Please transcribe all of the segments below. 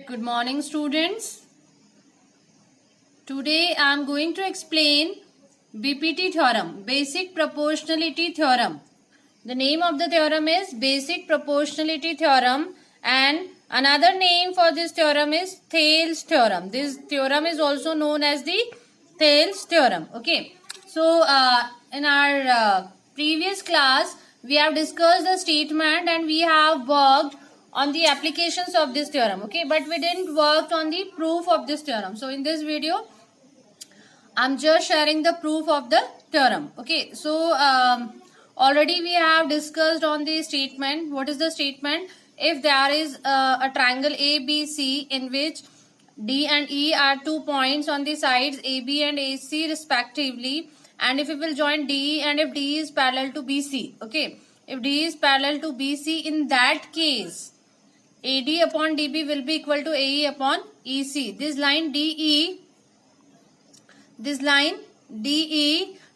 Good morning, students. Today I am going to explain BPT theorem, Basic Proportionality Theorem. The name of the theorem is Basic Proportionality Theorem, and another name for this theorem is Thales Theorem. This theorem is also known as the Thales Theorem. Okay. So, in our previous class, we have discussed the statement and we have worked on the applications of this theorem. Okay, but we didn't work on the proof of this theorem. So, in this video, I'm just sharing the proof of the theorem. Okay, so already we have discussed on the statement. What is the statement? If there is a triangle ABC in which D and E are 2 points on the sides AB and AC respectively, and if we will join D and if D is parallel to BC, okay, if D is parallel to BC, in that case AD upon DB will be equal to AE upon EC. This line DE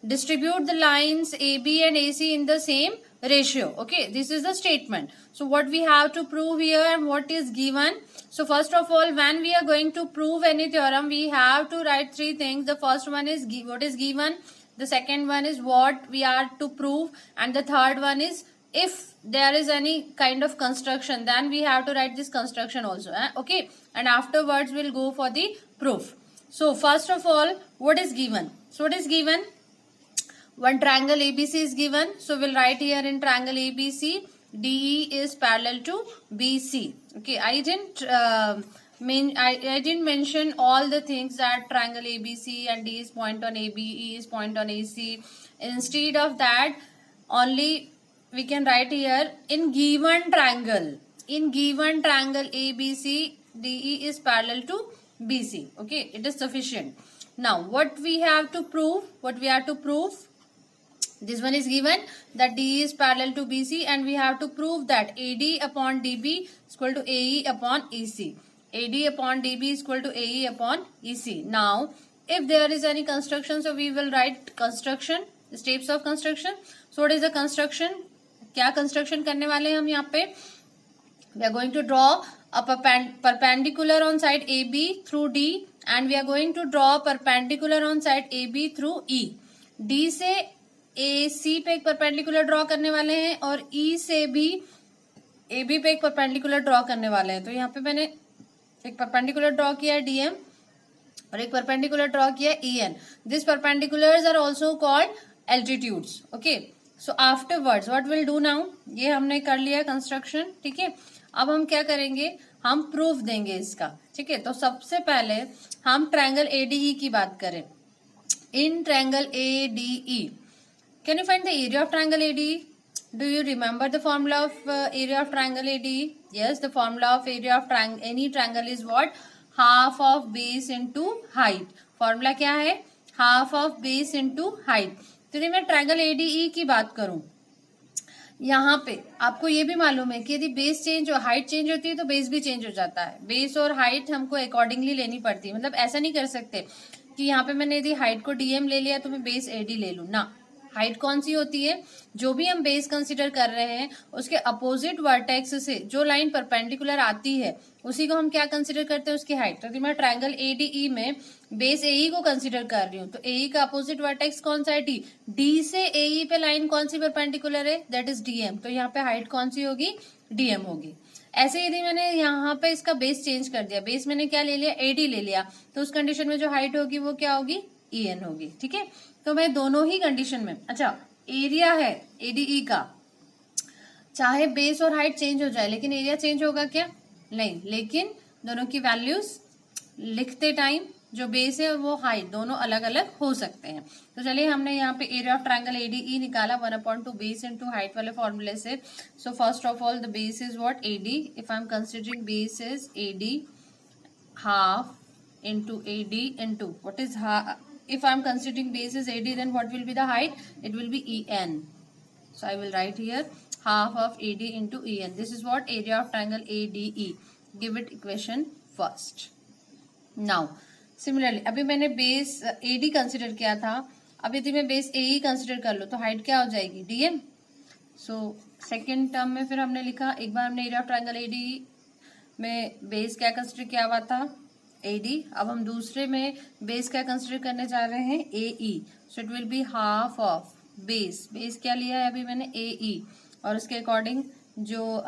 distribute the lines AB and AC in the same ratio. Okay, this is the statement. So what we have to prove here and what is given. So first of all, when we are going to prove any theorem, we have to write three things. The first one is what is given, the second one is what we are to prove, and the third one is if there is any kind of construction, then we have to write this construction also. Okay, and afterwards we'll go for the proof. So first of all, what is given? So what is given? One triangle ABC is given. So we'll write here in triangle ABC, DE is parallel to BC. Okay, I didn't mention all the things that triangle ABC and D is point on AB, E is point on AC. Instead of that, only we can write here in given triangle ABC, DE is parallel to BC. Okay, it is sufficient. Now what we have to prove? This one is given that DE is parallel to BC, and we have to prove that AD upon DB is equal to AE upon EC. AD upon DB is equal to AE upon EC. Now if there is any construction, so we will write construction, steps of construction. So what is the construction? क्या construction करने वाले हैं हम यहाँ पे? We are going to draw a perpendicular on side AB through D, and we are going to draw perpendicular on side AB through E. D से AC पे एक perpendicular draw करने वाले हैं और E से भी AB पे एक perpendicular draw करने वाले हैं. तो यहाँ पे मैंने एक perpendicular draw किया है DM और एक perpendicular draw किया है EN. These perpendiculars are also called altitudes. Okay. So afterwards what we'll do now? ये हमने कर लिया construction. ठीक है. अब हम क्या करेंगे? हम प्रूफ देंगे इसका. ठीक है. तो सबसे पहले हम ट्रायंगल ADE की बात करें. In triangle ADE, can you find the area of triangle ADE? Do you remember the formula of area of triangle ADE? Yes, the formula of area of any triangle is what? Half of base into height. Formula क्या है? Half of base into height. तो यदि मैं triangle ADE की बात करूं, यहाँ पे आपको ये भी मालूम है कि यदि बेस चेंज और हाइट चेंज होती है तो बेस भी चेंज हो जाता है. बेस और हाइट हमको अकॉर्डिंगली लेनी पड़ती है. मतलब ऐसा नहीं कर सकते कि यहाँ पे मैंने यदि हाइट को DM ले लिया तो मैं बेस AD ले लूं ना. हाइट कौन सी होती है? जो भी हम बेस कंसीडर कर रहे हैं उसके अपोजिट वर्टेक्स से जो लाइन परपेंडिकुलर आती है उसी को हम क्या कंसीडर करते हैं? उसकी हाइट. तो मैं ट्रायंगल ADE में बेस AE को कंसीडर कर रही हूँ तो AE का अपोजिट वर्टेक्स कौन सा है? D. D से AE पे लाइन कौन सी परपेंडिकुलर है? That is DM. तो यहाँ पे हाइट कौन सी होगी? DM होगी. ऐसे यदि मैंने यहाँ पे इसका बेस चेंज कर दिया, बेस मैंने क्या ले लिया? AD ले लिया, तो उस कंडीशन में जो हाइट होगी वो क्या होगी? EN होगी. ठीक है. तो मैं दोनों ही कंडीशन में, अच्छा एरिया है ADE का, चाहे बेस और हाइट चेंज हो जाए लेकिन एरिया चेंज होगा क्या? नहीं. लेकिन दोनों की वैल्यूज लिखते टाइम जो बेस है वो हाइट दोनों अलग अलग हो सकते हैं. तो चलिए हमने यहाँ पे एरिया ऑफ ट्रायंगल ADE निकाला 1/2 बेस इंटू हाइट वाले फॉर्मूले से. So first of all the base is what? AD. If I am considering base is AD, half into AD into what is if I am considering base is AD, then what will be the height? It will be EN. So I will write here half of AD into EN. This is what? Area of triangle ADE. Give it equation first. Now similarly अभी मैंने base AD consider किया था, अब यदि मैं base AE consider कर लूँ तो हाइट क्या हो जाएगी? DM. सो सेकेंड टर्म में फिर हमने लिखा, एक बार हमने एरिया ऑफ ट्रायंगल ADE में बेस क्या कंसिडर किया हुआ था, AD। अब हम दूसरे में बेस क्या कंसिडर करने जा रहे हैं, AE। So it will be half of base, base क्या लिया है अभी मैंने, AE, और उसके अकॉर्डिंग जो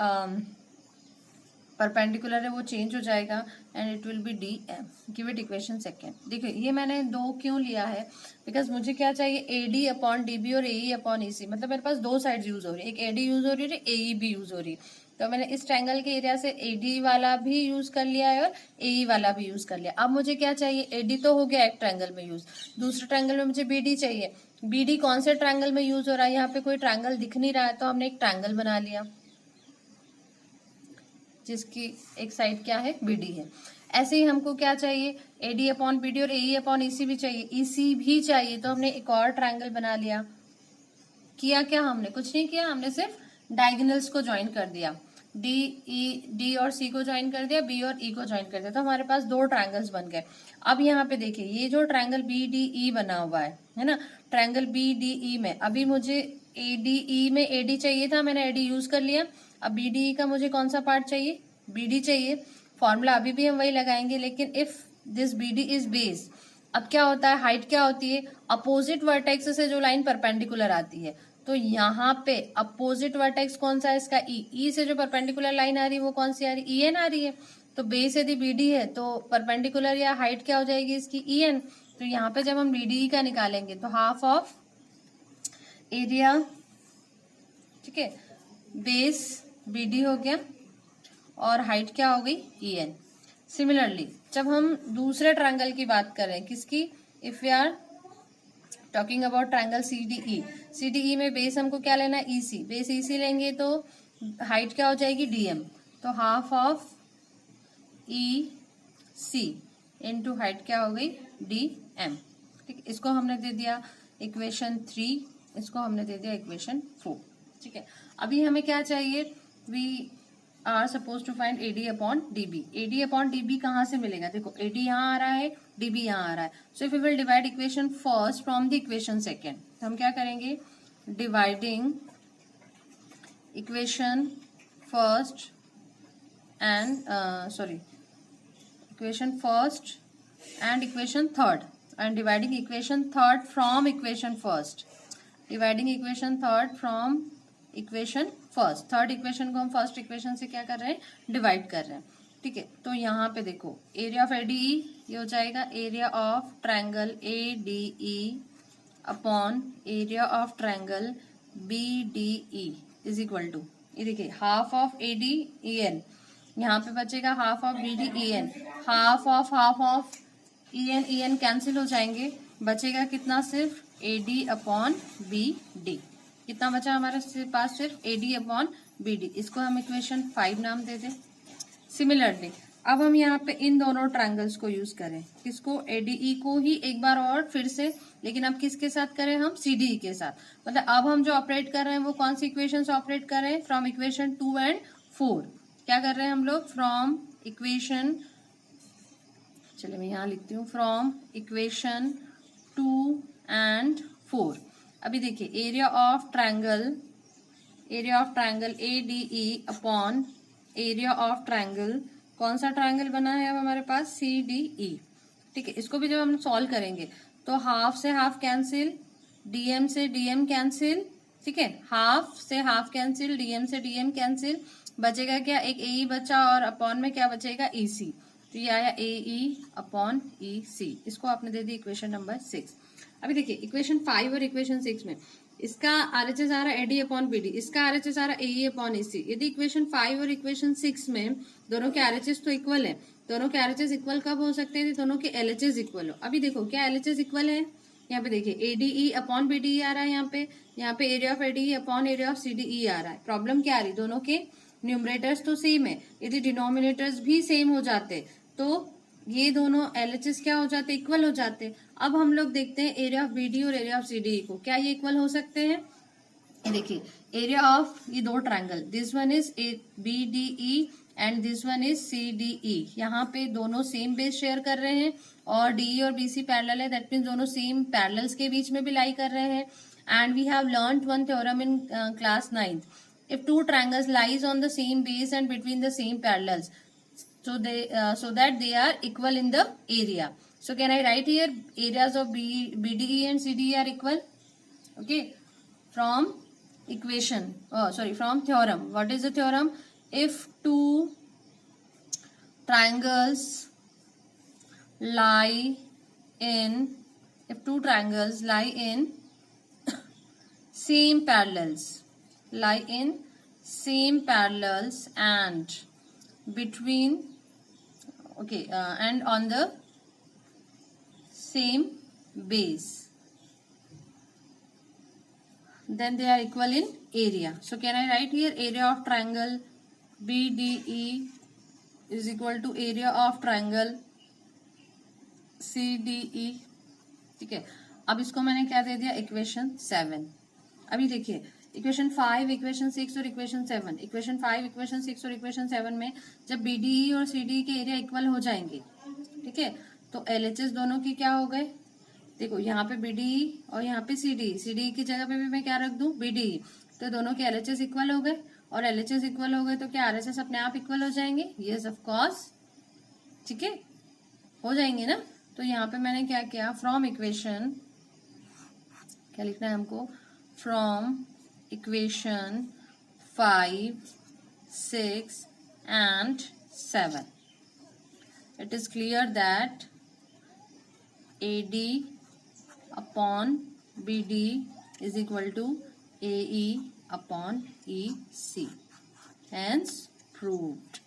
परपेंडिकुलर है वो चेंज हो जाएगा and it will be DM। Give it equation second. देखिए ये मैंने 2 क्यों लिया है, बिकॉज मुझे क्या चाहिए, AD अपॉन DB और AE अपॉन EC, मतलब मेरे पास 2 साइड यूज हो रही है, एक AD यूज हो रही है, AE भी यूज हो रही है। तो मैंने इस ट्रायंगल के एरिया से AD वाला भी यूज कर लिया है और AE वाला भी यूज कर लिया। अब मुझे क्या चाहिए, AD तो हो गया एक ट्रायंगल में यूज, दूसरे ट्रायंगल में मुझे BD चाहिए। BD कौन से ट्रायंगल में यूज हो रहा है, यहाँ पे कोई ट्रायंगल दिख नहीं रहा है, तो हमने एक ट्रायंगल बना लिया जिसकी एक साइड क्या है, BD है। ऐसे ही हमको क्या चाहिए, AD अपॉन BD और AE अपॉन EC भी चाहिए, EC भी चाहिए, तो हमने एक और ट्रायंगल बना लिया। किया क्या हमने, कुछ नहीं किया, हमने सिर्फ डायगोनल्स को ज्वाइन कर दिया, D और C को ज्वाइन कर दिया, B और E को ज्वाइन कर दिया, तो हमारे पास 2 ट्रायंगल्स बन गए। अब यहाँ पे देखिए ये जो ट्रायंगल BDE बना हुआ है ना, ट्रायंगल BDE में अभी मुझे ADE में AD चाहिए था, मैंने AD यूज कर लिया। अब BDE का मुझे कौन सा पार्ट चाहिए, BD चाहिए। फॉर्मूला अभी भी हम वही लगाएंगे, लेकिन if this BD is base, अब क्या होता है, हाइट क्या होती है, अपोजिट वर्टेक्स से जो लाइन परपेंडिकुलर आती है, तो यहाँ पे अपोजिट वर्टेक्स कौन सा है इसका, E से जो परपेंडिकुलर लाइन आ रही है वो कौन सी आ रही है, EN आ रही है। तो बेस यदि BD है तो परपेंडिकुलर या हाइट क्या हो जाएगी इसकी, EN। तो यहाँ पे जब हम BDE का निकालेंगे तो हाफ ऑफ एरिया, ठीक है, बेस BD हो गया और हाइट क्या हो गई, EN। सिमिलरली जब हम दूसरे ट्रायंगल की बात करें, किसकी, if we are talking about triangle CDE में बेस हमको क्या लेना है, EC, बेस EC लेंगे तो हाइट क्या हो जाएगी, DM। तो half of EC into height क्या हो गई, DM। ठीक, इसको हमने दे दिया इक्वेशन 3, इसको हमने दे दिया इक्वेशन 4। ठीक है, अभी हमें क्या चाहिए, we are suppose to find AD upon DB। AD upon DB कहाँ से मिलेगा, देखो AD यहाँ आ रहा है, DB यहाँ आ रहा है। So if we will divide equation first from the equation second, तो हम क्या करेंगे, dividing equation first and equation first and equation third, and dividing equation third from equation first, dividing equation third from equation first. Third equation को हम first equation से क्या कर रहे हैं, डिवाइड कर रहे हैं। ठीक है, तो यहाँ पे देखो एरिया ऑफ ADE ये हो जाएगा area of triangle ADE upon area of triangle BDE is equal to, ये देखिए हाफ ऑफ ADEN, यहाँ पे बचेगा half of BDEN, half of EN cancel हो जाएंगे, बचेगा कितना, सिर्फ AD अपॉन BD। कितना बचा हमारे पास, सिर्फ AD अपॉन BD। इसको हम इक्वेशन 5 नाम दे दें। सिमिलरली अब हम यहाँ पे इन दोनों ट्रायंगल्स को यूज करें, किसको, ADE को ही एक बार और फिर से, लेकिन अब किसके साथ करें हम, CDE के साथ। मतलब अब हम जो ऑपरेट कर रहे हैं वो कौन सी इक्वेशन से ऑपरेट कर रहे हैं, फ्रॉम इक्वेशन 2 एंड 4। क्या कर रहे हैं हम लोग, फ्रॉम इक्वेशन, चलिए मैं यहाँ लिखती हूँ, फ्रॉम इक्वेशन 2 एंड 4। अभी देखिए area of triangle ADE upon area of triangle, कौन सा ट्रायंगल बना है अब हमारे पास, CDE। ठीक है, इसको भी जब हम सॉल्व करेंगे तो हाफ से हाफ कैंसिल, DM से DM कैंसिल, ठीक है, हाफ से हाफ कैंसिल, DM से DM कैंसिल, बचेगा क्या, एक AE बचा और अपॉन में क्या बचेगा, EC। तो ये आया AE अपॉन EC। इसको आपने दे दी इक्वेशन नंबर 6। अभी देखिए इक्वेशन 5 और इक्वेशन 6 में इसका RHS आ रहा है AD अपॉन BD, इसका RHS आ रहा है AE अपॉन EC। यदि इक्वेशन 5 और इक्वेशन 6 में दोनों के RHS तो इक्वल है, दोनों के RHS इक्वल कब हो सकते हैं, दोनों के LHS इक्वल हो। अभी देखो क्या LHS इक्वल है, यहाँ पे देखिए ADE अपॉन BDE आ रहा है, यहाँ पे area of ADE upon area of CDE आ रहा है। प्रॉब्लम क्या आ रही, दोनों के न्यूमरेटर्स तो सेम है, यदि डिनोमिनेटर्स भी सेम हो जाते तो ये दोनों LHS क्या हो जाते, इक्वल हो जाते। अब हम लोग देखते हैं एरिया ऑफ BD और एरिया ऑफ CDE को, क्या ये इक्वल हो सकते हैं। ये देखिए एरिया ऑफ ये 2 triangle, this one is BDE and this one is CDE, यहाँ पे दोनों सेम बेस शेयर कर रहे हैं और DE और BC पैरेलल है, दैट मीन्स दोनों सेम पैरेलल्स के बीच में भी लाई कर रहे हैं। And we have learned one theorem in class 9th, if 2 triangles lies on the same base and between the same parallels, so that they are equal in the area. So can I write here areas of BDE and CDE are equal? Okay, from equation, from theorem. What is the theorem? If two triangles lie in same parallels and between and on the same base, then they are equal in area. So can I write here area of triangle BDE is equal to area of triangle CDE. ठीक है, अब इसको मैंने क्या दे दिया, equation 7. अभी देखिए equation 5, equation 6 और इक्वेशन 7. इक्वेशन 5, इक्वेशन 6 और इक्वेशन 7 में जब BDE और CDE के एरिया इक्वल हो जाएंगे, ठीक है, तो LHS दोनों की क्या हो गए, देखो यहाँ पे BDE और यहाँ पे CDE की जगह पे भी मैं क्या रख दूं, BDE. तो दोनों के LHS इक्वल हो गए, और LHS इक्वल हो गए तो क्या RHS अपने आप इक्वल हो जाएंगे? यस ऑफ कोर्स, ठीक है, हो जाएंगे ना. तो यहाँ पे मैंने क्या किया, फ्रॉम इक्वेशन, क्या लिखना है हमको, from equation 5, 6 and 7, it is clear that AD upon BD is equal to AE upon EC. Hence proved.